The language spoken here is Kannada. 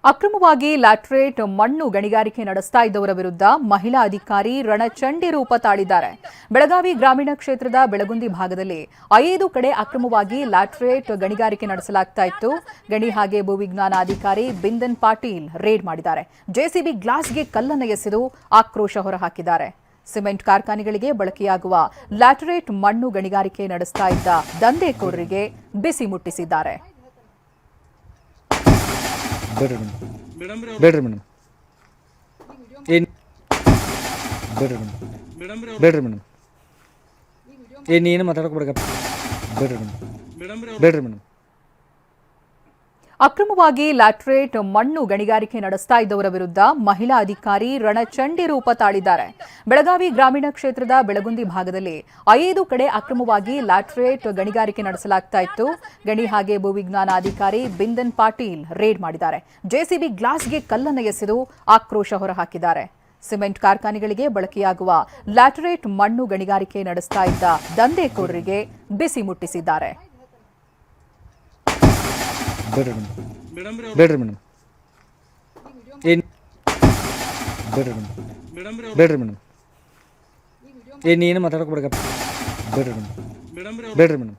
ಅಕ್ರಮವಾಗಿ ಲ್ಯಾಟ್ರೇಟ್ ಮಣ್ಣು ಗಣಿಗಾರಿಕೆ ನಡೆಸ್ತಾ ಇದ್ದವರ ವಿರುದ್ಧ ಮಹಿಳಾ ಅಧಿಕಾರಿ ರಣಚಂಡಿ ರೂಪ ತಾಳಿದ್ದಾರೆ. ಬೆಳಗಾವಿ ಗ್ರಾಮೀಣ ಕ್ಷೇತ್ರದ ಬೆಳಗುಂದಿ ಭಾಗದಲ್ಲಿ 5 ಕಡೆ ಅಕ್ರಮವಾಗಿ ಲ್ಯಾಟ್ರೇಟ್ ಗಣಿಗಾರಿಕೆ ನಡೆಸಲಾಗ್ತಾ ಇತ್ತು. ಗಣಿ ಹಾಗೆ ಭೂವಿಜ್ಞಾನ ಅಧಿಕಾರಿ ಬಿಂದನ್ ಪಾಟೀಲ್ ರೇಡ್ ಮಾಡಿದ್ದಾರೆ. ಜೆಸಿಬಿ ಗ್ಲಾಸ್ಗೆ ಕಲ್ಲನ್ನು ಎಸೆದು ಆಕ್ರೋಶ ಹೊರಹಾಕಿದ್ದಾರೆ. ಸಿಮೆಂಟ್ ಕಾರ್ಖಾನೆಗಳಿಗೆ ಬಳಕೆಯಾಗುವ ಲ್ಯಾಟ್ರೇಟ್ ಮಣ್ಣು ಗಣಿಗಾರಿಕೆ ನಡೆಸ್ತಾ ಇದ್ದ ದಂಧೆಕೋರರಿಗೆ ಬಿಸಿ ಮುಟ್ಟಿಸಿದ್ದಾರೆ. ಬೇಡ್ರಿ ಮೇಡಮ್ ಏನು ಬೇಡ್ರಿ ಮೇಡಮ್ ಏನು ಮಾತಾಡೋಕೆ ಬೇಡ್ರಿ ಮೇಡಮ್. ಅಕ್ರಮವಾಗಿ ಲ್ಯಾಟ್ರೇಟ್ ಮಣ್ಣು ಗಣಿಗಾರಿಕೆ ನಡೆಸ್ತಾ ಇದ್ದವರ ವಿರುದ್ಧ ಮಹಿಳಾ ಅಧಿಕಾರಿ ರಣಚಂಡಿ ರೂಪ ತಾಳಿದ್ದಾರೆ. ಬೆಳಗಾವಿ ಗ್ರಾಮೀಣ ಕ್ಷೇತ್ರದ ಬೆಳಗುಂದಿ ಭಾಗದಲ್ಲಿ 5 ಕಡೆ ಅಕ್ರಮವಾಗಿ ಲ್ಯಾಟ್ರೇಟ್ ಗಣಿಗಾರಿಕೆ ನಡೆಸಲಾಗ್ತಾ ಇತ್ತು. ಗಣಿ ಹಾಗೆ ಭೂವಿಜ್ಞಾನ ಅಧಿಕಾರಿ ಬಿಂದನ್ ಪಾಟೀಲ್ ರೇಡ್ ಮಾಡಿದ್ದಾರೆ. ಜೆಸಿಬಿ ಗ್ಲಾಸ್ಗೆ ಕಲ್ಲನ್ನು ಎಸೆದು ಆಕ್ರೋಶ ಹೊರಹಾಕಿದ್ದಾರೆ. ಸಿಮೆಂಟ್ ಕಾರ್ಖಾನೆಗಳಿಗೆ ಬಳಕೆಯಾಗುವ ಲ್ಯಾಟ್ರೇಟ್ ಮಣ್ಣು ಗಣಿಗಾರಿಕೆ ನಡೆಸ್ತಾ ಇದ್ದ ದಂಧೆಕೋರರಿಗೆ ಬಿಸಿ ಮುಟ್ಟಿಸಿದ್ದಾರೆ. ಬೇಡ್ರಿ ಮೇಡಮ್ ಏನು ಬೇಡ್ರಿ ಮೇಡಮ್ ಏನು ಮಾತಾಡೋಕೆ ಬೇಡ್ರಿ ಮೇಡಮ್.